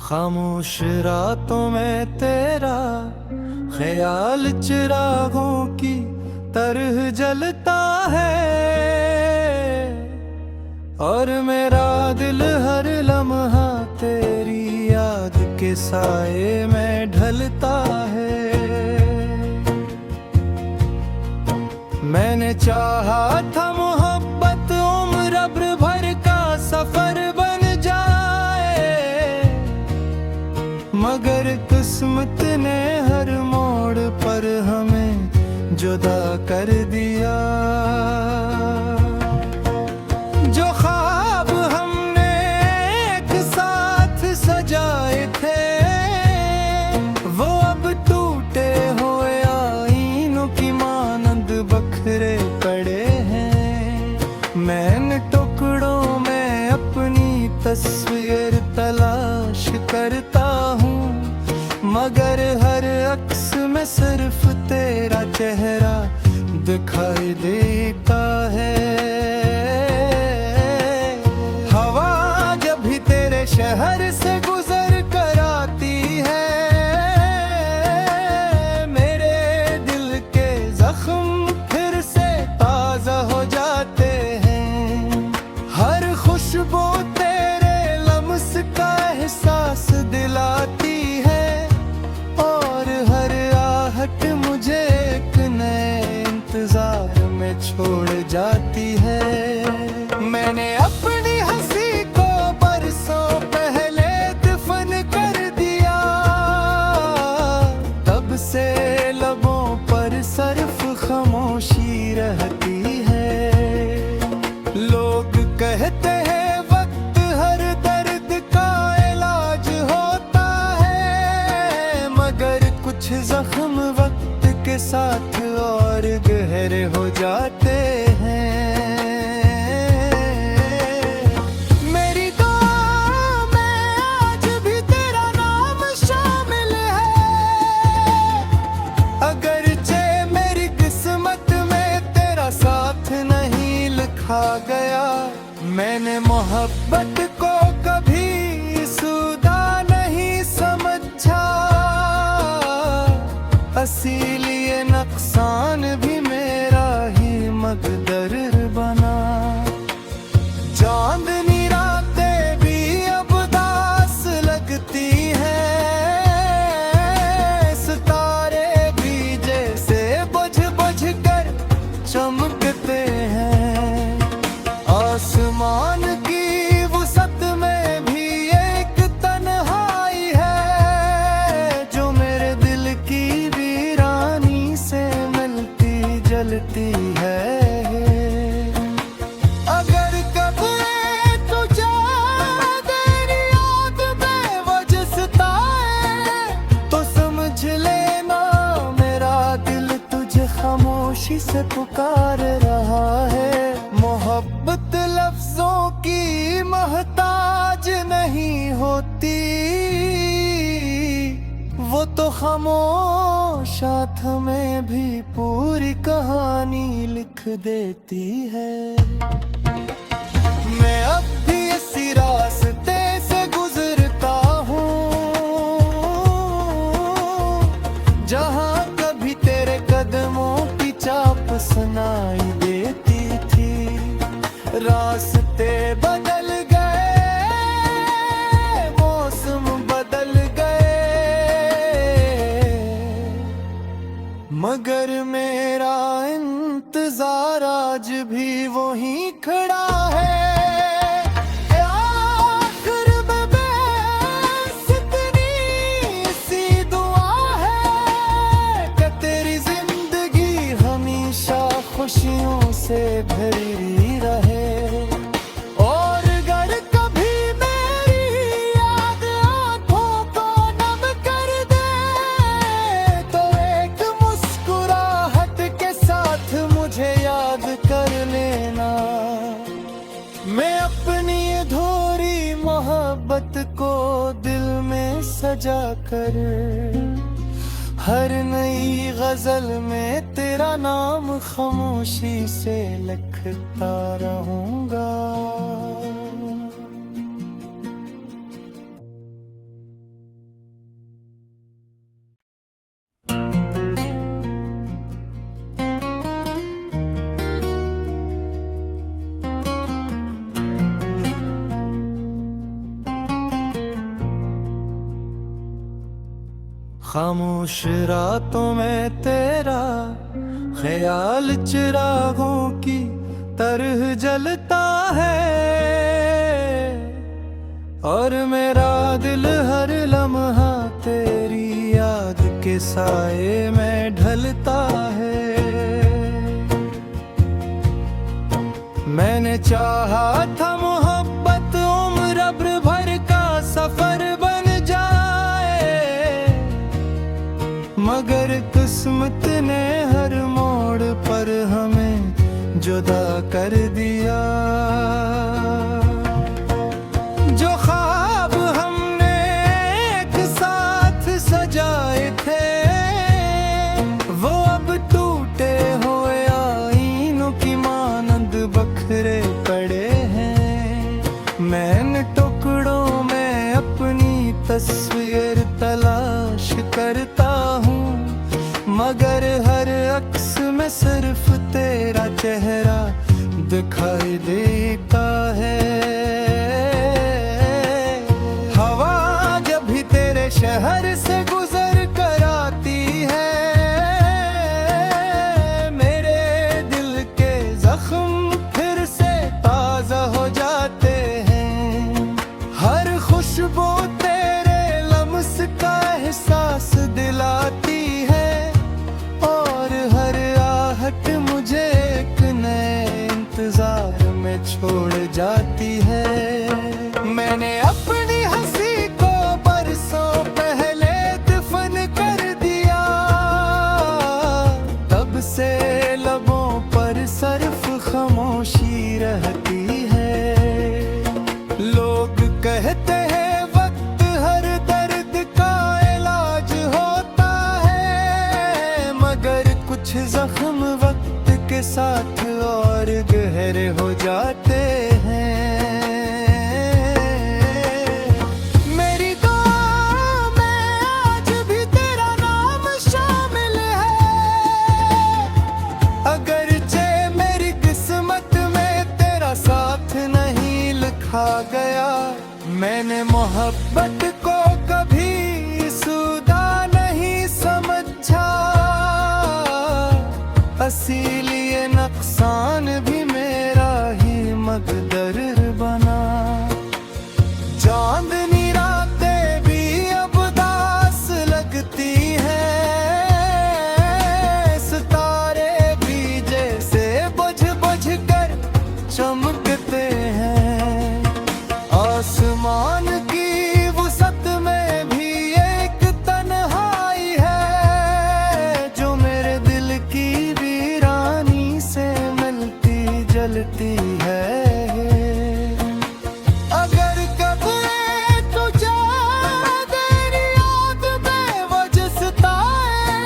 खामोश रातों में तेरा ख्याल चिरागों की तरह जलता है, और मेरा दिल हर लम्हा तेरी याद के साए में ढलता है। मैंने चाहा था मोहब्बत उम्र अब्र भर का सफर बन जाए, मगर किस्मत ने हर मोड़ पर हमें जुदा कर दिया। जो ख्वाब हमने एक साथ सजाए थे, वो अब टूटे हुए आईनों की मानंद बखरे पड़े हैं। मैं इन टुकड़ों में अपनी तस्वीर तलाश करता हूँ, मगर हर अक्स में सिर्फ तेरा चेहरा दिखाई देता है। हवा जब भी तेरे शहर से गुजर कर आती है, मेरे दिल के जख्म फिर से ताजा हो जाते हैं। हर खुशबू तेरे लम्स का एहसास दिलाती है, और हर आहट मुझे एक नए इंतजार में छोड़ जाती है। मैंने अपनी हंसी को बरसों पहले दफन कर दिया, तब से लबों पर सिर्फ खामोशी रहती है। लोग कहते हैं वक्त हर दर्द का इलाज होता है, मगर कुछ जख्म वक्त के साथ और गहरे हो जाते हैं। मेरी दुआ में आज भी तेरा नाम शामिल है, अगरचे मेरी किस्मत में तेरा साथ नहीं लिखा गया। मैंने मोहब्बत को कभी सुदा नहीं समझा, इसीलिए नुकसान भी मेरा ही मकदर बना। चांदनी रातें भी अब उदास लगती हैं, सितारे भी जैसे बुझ बुझ कर चमकते हैं। आसमान की वसत में भी एक तन्हाई है, जो मेरे दिल की वीरानी से मिलती जलती है। अगर कभी तुझे तेरी याद बेवजह सताए, तो समझ लेना मेरा दिल तुझे खामोशी से पुकार रहा है। मोहब्बत लफ्जों की मोहताज नहीं होती, वो तो खामोशात में भी पूरी कहानी लिख देती है। मैं अब भी इसी रास्ते से गुजरता हूँ, जहाँ कभी तेरे कदमों की चाप सुनाई देती थी। रास्ते बदल गए, मौसम बदल गए, मगर मेरा इंतजार आज भी वहीं खड़ा है। आखिर में बस इतनी सी दुआ है कि तेरी जिंदगी हमेशा खुशियों से भरी रहे। और अगर कभी मेरी याद आंखों को नम कर दे, तो एक मुस्कुराहट के साथ मुझे याद कर लेना। मैं अपनी अधूरी मोहब्बत को दिल में सजा कर, हर नई गजल में तेरा नाम खामोशी से लिखता रहूंगा। खामोश रातों में तेरा ख्याल चिरागों की तरह जलता है, और मेरा दिल हर लम्हा तेरी याद के साए में ढलता है। मैंने चाहा था मोहब्बत उम्र अब्र भर का सफर बन जाए, मगर किस्मत ने हर मोड़ पर हमें जुदा कर दिया। जो ख्वाब हमने एक साथ सजाए थे, वो अब टूटे हुए आईनों की मानंद बखरे पड़े हैं। मैं टुकड़ों में अपनी तस्वीर तलाश करता हूँ, मगर हर अक्स में सिर्फ तेरा चेहरा दिखाई देता है। हवा जब भी तेरे शहर से गुजर कर आती है, मेरे दिल के जख्म फिर से ताजा हो जाते हैं। हर खुशबू तेरे लम्स का एहसास दिलाती है, और हर आहट मुझे एक नए इंतजार में छोड़ जाती है। मैंने अपनी हंसी को बरसों पहले दफन कर दिया, तब से लबों पर सिर्फ खामोशी रहती है। लोग कहते हैं वक्त हर दर्द का इलाज होता है, मगर कुछ जख्म वक्त के साथ और गहरे हो जाते हैं। मेरी दुआ में आज भी तेरा नाम शामिल है, अगरचे मेरी किस्मत में तेरा साथ नहीं लिखा गया। मैंने मोहब्बत को कभी सुदा नहीं समझा, इसीलिए नुकसान भी मेरा ही मकदर बना। चांदनी रातें भी अब दास लगती हैं, सितारे भी जैसे बुझ बुझ कर चमकते हैं। आसमान की वसत में भी एक तन्हाई है, जो मेरे दिल की वीरानी से मिलती जलती है। अगर कभी तुझे तेरी याद बेवजह सताए,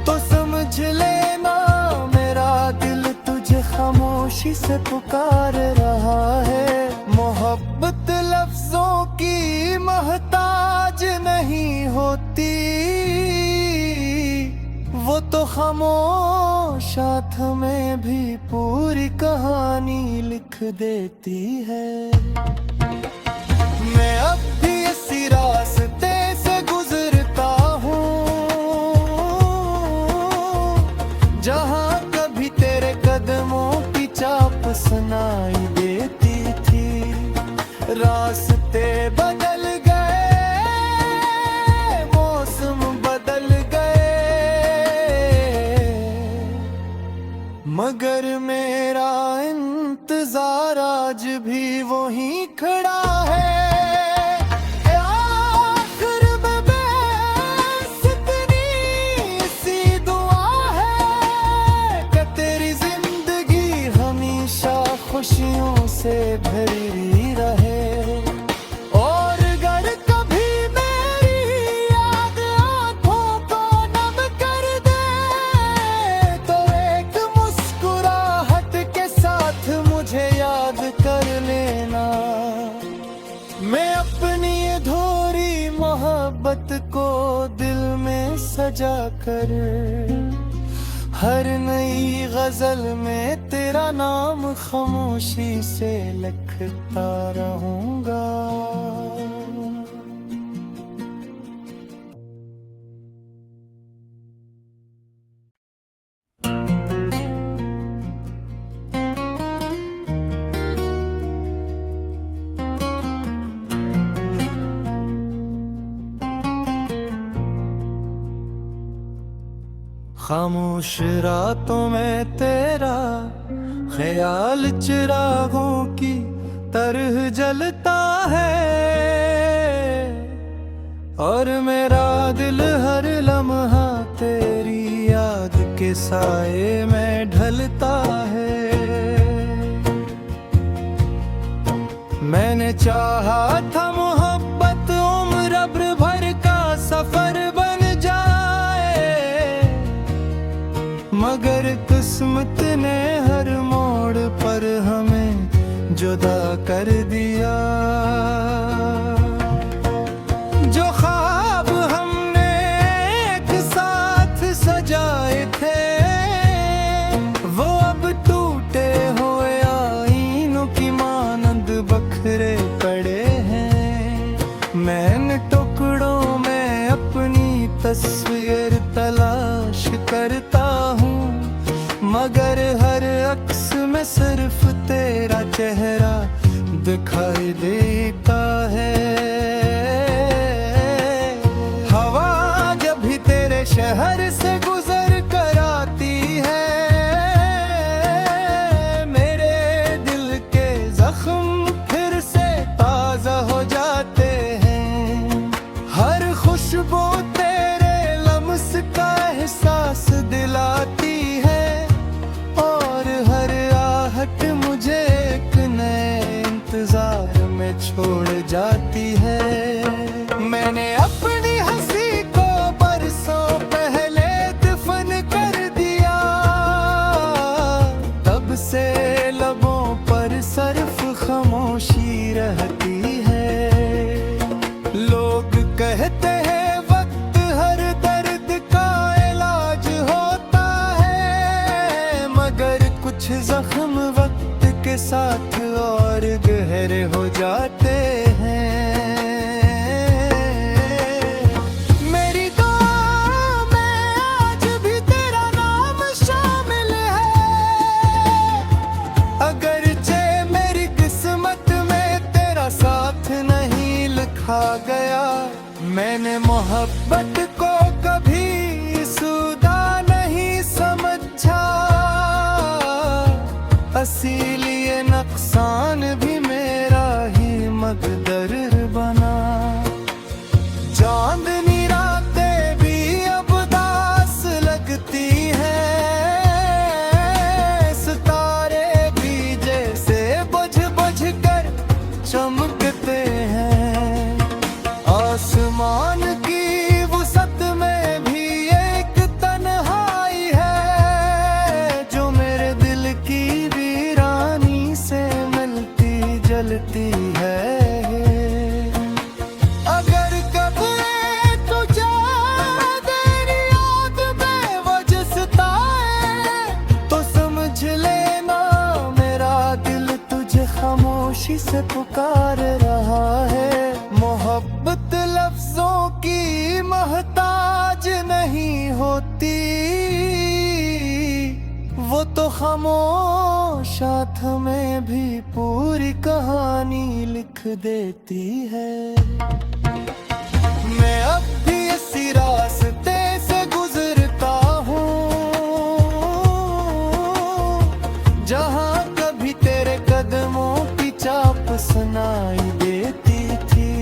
तो समझ लेना मेरा दिल तुझे खामोशी से पुकार रहा है। मोहब्बत लफ्जों की मोहताज नहीं होती, वो तो खामोश साथ में भी पूरी कहानी लिख देती है। मैं अब भी इसी रास्ते से गुजरता हूँ, जहाँ कभी तेरे कदमों की चाप सुनाई देती थी। रास्ते बदल गए, मौसम बदल गए, मगर मेरा इंतजार आज भी वहीं खड़ा है। आखिर में बस इतनी सी दुआ है कि तेरी जिंदगी हमेशा खुशियों से भरी रहे। और अगर कभी मेरी याद आंखों को नम कर दे, तो एक मुस्कुराहट के साथ मुझे याद कर लेना। मैं अपनी अधूरी मोहब्बत को दिल में सजा कर हर नई गजल में तेरा नाम खामोशी से लिखता रहूंगा। खामोश रातों में तेरा ख्याल चिरागों की तरह जलता है, और मेरा दिल हर लम्हा तेरी याद के साए में ढलता है। मैंने चाहा था मोहब्बत उम्र भर का सफर बन जाए, मगर किस्मत ने हर मोड़ पर हमें जुदा कर दिया। जो ख्वाब हमने एक साथ सजाए थे, वो अब टूटे हुए आईनों की मानंद बखरे पड़े हैं। मैंने टुकड़ों में अपनी तस्वीर तलाश करता हूँ, मगर हर अक्स में सिर्फ तेरा चेहरा दिखाई देता है। हवा जब भी तेरे शहर से गुजर कर आती है, मेरे दिल के जख्म फिर से ताजा हो जाते हैं। हर खुशबू तेरे लम्स का एहसास दिलाती है, और हर आहट मुझे एक नए इंतजार में छोड़ जाती है। मैंने अपनी हंसी को बरसों पहले दफन कर दिया, तब से लबों पर सिर्फ खामोशी रहती है। लोग कहते हैं वक्त हर दर्द का इलाज होता है, मगर कुछ जख्म वक्त के साथ और गहरे हो जाते हैं। मेरी दुआ में आज भी तेरा नाम शामिल है, अगरचे मेरी किस्मत में तेरा साथ नहीं लिखा गया। मैंने मोहब्बत को कभी सुदा नहीं समझा, इसीलिए नुकसान भी मेरा ही मकदर बना। चांदनी रातें भी अब उदास लगती हैं, सितारे भी जैसे बुझ बुझ कर चमकते हैं। आसमान की वसत में भी एक तन्हाई है, जो मेरे दिल की वीरानी से मिलती जलती है। अगर कभी तुझे तेरी याद बेवजह सताए, तो समझ लेना मेरा दिल तुझे खामोशी से पुकार रहा है। मोहब्बत लफ्जों की मोहताज नहीं होती, वो तो खामोशात में भी पूरी कहानी लिख देती है। मैं अब भी इसी रास्ते से गुजरता हूँ, जहाँ कभी तेरे कदमों की चाप सुनाई देती थी।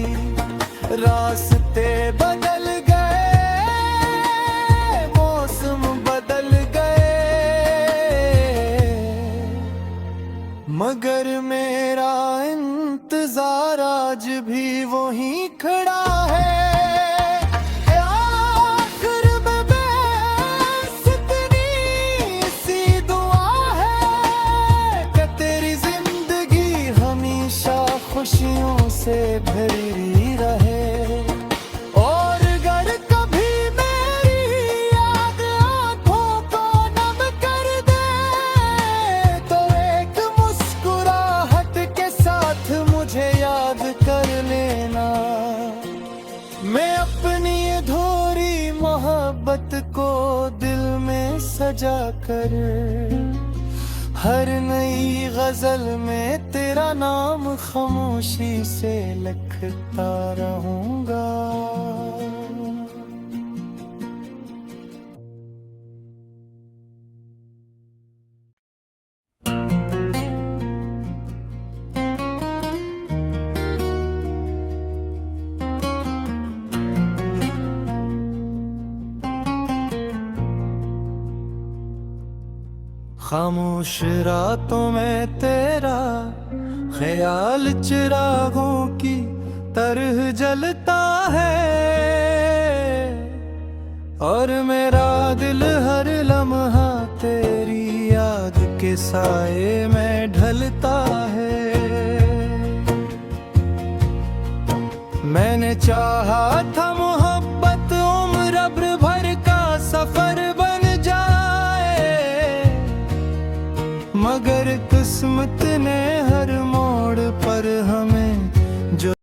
रास्ते बदल गए, मौसम बदल मगर मेरा इंतजार आज भी वहीं खड़ा है। आखिर में बस इतनी सी दुआ है कि तेरी जिंदगी हमेशा खुशियों से भरी रहे। और अगर कभी मेरी याद आंखों को नम कर दे, तो एक मुस्कुराहट के साथ मुझे याद कर लेना। मैं अपनी अधूरी मोहब्बत को दिल में सजा कर हर नई गजल में तेरा नाम खामोशी से लिखता रहूंगा। खामोश रातों में तेरा ख्याल चिरागों की तरह जलता है, और मेरा दिल हर लम्हा तेरी याद के साए में ढलता है। मैंने चाहा था